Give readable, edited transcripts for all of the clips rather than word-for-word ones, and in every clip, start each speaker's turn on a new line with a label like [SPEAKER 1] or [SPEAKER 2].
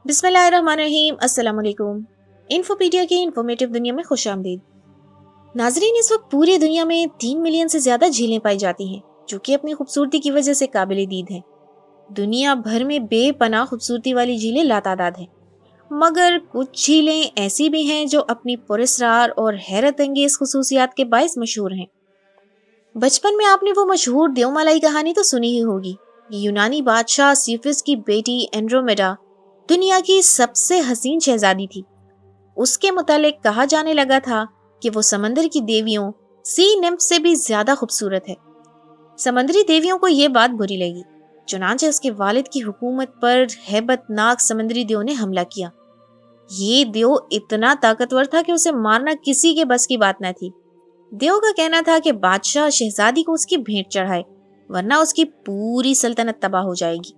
[SPEAKER 1] बिस्मिल्लाहिर्रहमानिर्रहीम। अस्सलाम वालेकुम। इन्फोपीडिया की इन्फॉर्मेटिव दुनिया में खुश आमदीद। नाजरीन, इस वक्त पूरी दुनिया में 3 मिलियन से ज्यादा झीलें पाई जाती हैं जो कि अपनी खूबसूरती की वजह से काबिल दीद हैं। दुनिया भर में बेपनाह खूबसूरती वाली झीलें लातादाद हैं, मगर कुछ झीलें ऐसी भी हैं जो अपनी पुरस्कार और हैरत अंगेज खसूसियात के बायस मशहूर हैं। बचपन में आपने वो मशहूर देवमालाई कहानी तो सुनी ही होगी। ये यूनानी बादशाह सीफिस की बेटी एंड्रोमेडा दुनिया की सबसे हसीन शहजादी थी। उसके मुतालिक कहा जाने लगा था कि वो समंदर की देवियों सी निम्फ से भी ज्यादा खूबसूरत है। समंदरी देवियों को ये बात बुरी लगी, चुनांचे उसके वालिद की हुकूमत पर हैबतनाक समंदरी देव ने हमला किया। ये देव इतना ताकतवर था कि उसे मारना किसी के बस की बात न थी। देव का कहना था कि बादशाह शहजादी को उसकी भेंट चढ़ाए, वरना उसकी पूरी सल्तनत तबाह हो जाएगी।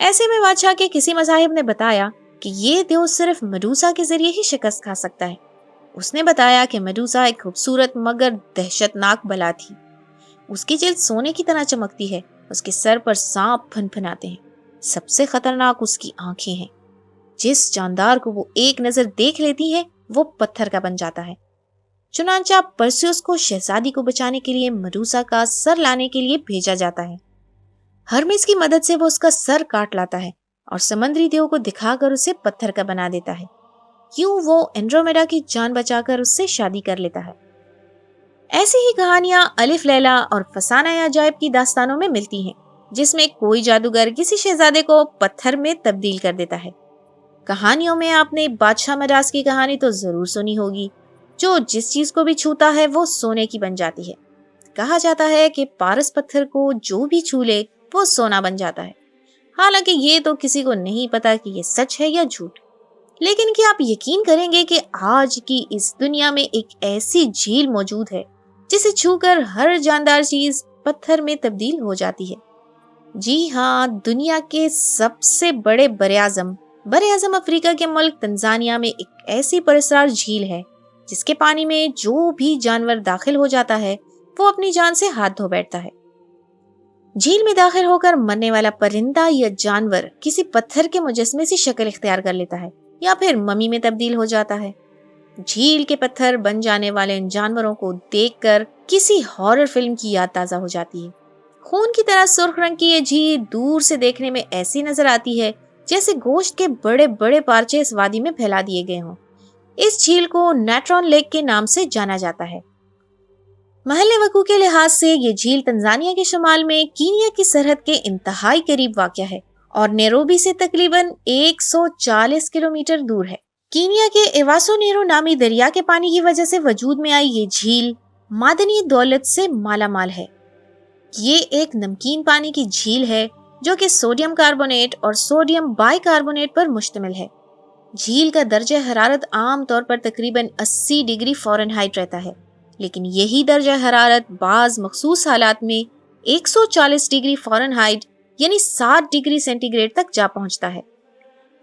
[SPEAKER 1] ऐसे में बादशाह के किसी मज़ाहिब ने बताया कि ये देव सिर्फ मेडूसा के जरिए ही शिकस्त खा सकता है। उसने बताया कि मेडूसा एक खूबसूरत मगर दहशतनाक बला थी। उसकी जिल्द सोने की तरह चमकती है, उसके सर पर सांप फनफनाते हैं, सबसे खतरनाक उसकी आंखें हैं। जिस जानदार को वो एक नजर देख लेती है वो पत्थर का बन जाता है। चुनांचा परसियस को शहजादी को बचाने के लिए मेडूसा का सर लाने के लिए भेजा जाता है। हरमेस की मदद से वो उसका सर काट लाता है और समंदरी देव को दिखाकर उसे पत्थर का बना देता है। यूं वो एंड्रोमेडा की जान बचाकर उससे शादी कर लेता है। ऐसी ही कहानियां अलिफ लैला और फसाना अजायब की दास्तानों में मिलती हैं, जिसमें कोई जादूगर किसी शहजादे को पत्थर में तब्दील कर देता है। कहानियों में आपने बादशाह मडास की कहानी तो जरूर सुनी होगी, जो जिस चीज को भी छूता है वो सोने की बन जाती है। कहा जाता है कि पारस पत्थर को जो भी छू ले वो सोना बन जाता है। हालांकि ये तो किसी को नहीं पता कि ये सच है या झूठ। लेकिन क्या आप यकीन करेंगे कि आज की इस दुनिया में एक ऐसी झील मौजूद है जिसे छूकर हर जानदार चीज पत्थर में तब्दील हो जाती है। जी हाँ, दुनिया के सबसे बड़े बरे-आज़म अफ्रीका के मुल्क तंजानिया में एक ऐसी पुरस्कार झील है जिसके पानी में जो भी जानवर दाखिल हो जाता है वो अपनी जान से हाथ धो बैठता है। झील में दाखिल होकर मरने वाला परिंदा या जानवर किसी पत्थर के मुजस्मे सी शक्ल इख्तियार कर लेता है या फिर मम्मी में तब्दील हो जाता है। झील के पत्थर बन जाने वाले इन जानवरों को देखकर किसी हॉरर फिल्म की याद ताजा हो जाती है। खून की तरह सुर्ख रंग की ये झील दूर से देखने में ऐसी नजर आती है जैसे गोश्त के बड़े बड़े पार्चे इस वादी में फैला दिए गए हों। इस झील को नेट्रॉन लेक के नाम से जाना जाता है। महल वकू के लिहाज से ये झील तंजानिया के शुमाल में कीनिया की सरहद के इंतहाई करीब वाक़या है और नैरोबी से तकरीबन 140 किलोमीटर दूर है। कीनिया के एवासो नेरो नामी दरिया के पानी की वजह से वजूद में आई ये झील मादनी दौलत से मालामाल है। ये एक नमकीन पानी की झील है जो कि सोडियम कार्बोनेट और सोडियम बाइकार्बोनेट पर मुश्तमिल है। झील का दर्जा हरारत आम तौर पर तकरीबन 80 डिग्री फ़ारेनहाइट रहता है, लेकिन यही दर्जा हरारत बाज मखसूस हालात में 140 डिग्री फ़ारेनहाइट यानी 60 डिग्री सेंटीग्रेड तक जा पहुंचता है।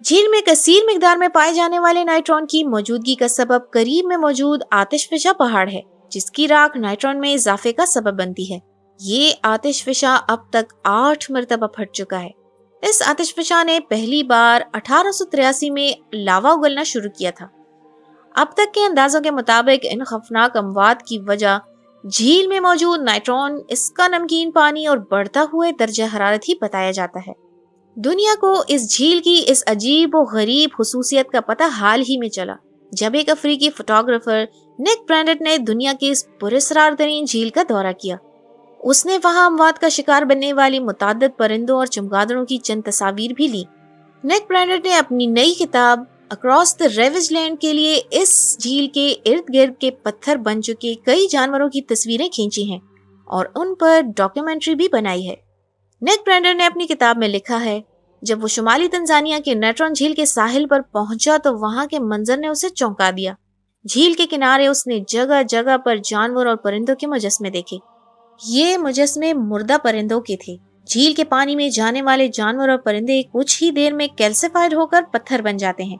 [SPEAKER 1] झील में कसीर मिकदार में पाए जाने वाले नाइट्रॉन की मौजूदगी का सबब करीब में मौजूद आतिशफिशा पहाड़ है, जिसकी राख नाइट्रॉन में इजाफे का सबब बनती है। ये आतिशफिशा अब तक 8 मरतबा फट चुका है। इस आतिशफिशा ने पहली बार 1883 में लावा उगलना शुरू किया था। अब तक के अंदाजों के मुताबिक इन खौफनाक अमवात की वजह झील में मौजूद नाइट्रॉन, इसका नमकीन पानी और बढ़ता हुए दर्जा हरारत ही बताया जाता है। दुनिया को इस झील की इस अजीब और गरीब खुसूसियत का पता हाल ही में चला जब एक अफ्रीकी फोटोग्राफर निक ब्रैंडेट ने दुनिया की इस पुरस्कार तरीन झील का दौरा किया। उसने वहां अमवात का शिकार बनने वाली मुताद्दिद परिंदों और चमगादड़ों की चंद तस्वीर भी ली। निक ब्रैंडेट ने अपनी नई किताब अक्रॉस द रेविज लैंड के लिए इस झील के इर्द गिर्द के पत्थर बन चुके कई जानवरों की तस्वीरें खींची हैं और उन पर डॉक्यूमेंट्री भी बनाई है। निक ब्रैंडेट ने अपनी किताब में लिखा है, जब वो शुमाली तंजानिया के नेट्रॉन झील के साहिल पर पहुंचा तो वहां के मंजर ने उसे चौंका दिया। झील के किनारे उसने जगह जगह पर जानवर और परिंदों के मुजस्मे देखे। ये मुजस्मे मुर्दा परिंदों के थे। झील के पानी में जाने वाले जानवर और परिंदे कुछ ही देर में कैल्सिफाइड होकर पत्थर बन जाते हैं।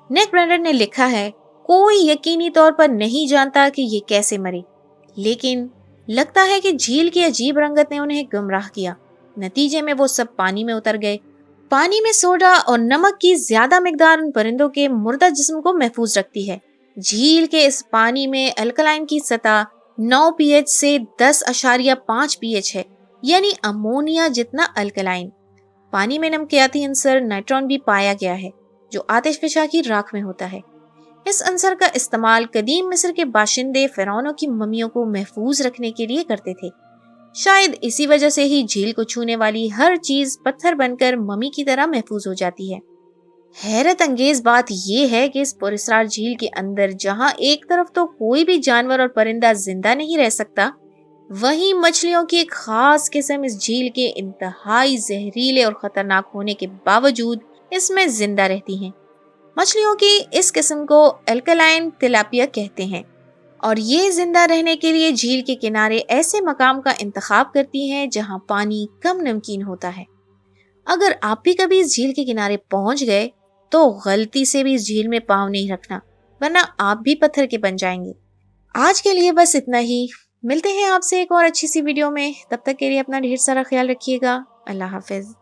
[SPEAKER 1] निक ब्रैंडेट ने लिखा है, कोई यकीनी तौर पर नहीं जानता कि ये कैसे मरे, लेकिन लगता है कि झील की अजीब रंगत ने उन्हें गुमराह किया। नतीजे में वो सब पानी में उतर गए। पानी में सोडा और नमक की ज्यादा मिकदार उन परिंदों के मुर्दा जिस्म को महफूज रखती है। झील के इस पानी में अल्कलाइन की सतह 9 pH से 10.5 pH है, यानी अमोनिया जितना अल्कलाइन। पानी में नमकियाती अंसर नाइट्रॉन भी पाया गया है, जो आतिशफशा की राख में होता है। इस अंसर का इस्तेमाल कदीम मिस्र के बाशिंदे फिरौनों की मम्मियों को महफूज रखने के लिए करते थे। शायद इसी वजह से ही झील को छूने वाली हर चीज पत्थर बनकर मम्मी की तरह महफूज हो जाती है। हैरत अंगेज बात यह है कि इस पुरस्कार झील के अंदर जहां एक तरफ तो कोई भी जानवर और परिंदा जिंदा नहीं रह सकता, वहीं मछलियों की एक खास किस्म इस झील के इंतहाई जहरीले और खतरनाक होने के बावजूद इसमें जिंदा रहती हैं। मछलियों की इस किस्म को अल्कलाइन तिलापिया कहते हैं और ये जिंदा रहने के लिए झील के किनारे ऐसे मकाम का इंतखाब करती हैं जहां पानी कम नमकीन होता है। अगर आप भी कभी इस झील के किनारे पहुंच गए तो गलती से भी इस झील में पाँव नहीं रखना, वरना आप भी पत्थर के बन जाएंगे। आज के लिए बस इतना ही। मिलते हैं आपसे एक और अच्छी सी वीडियो में। तब तक के लिए अपना ढेर सारा ख्याल रखिएगा। अल्लाह हाफिज।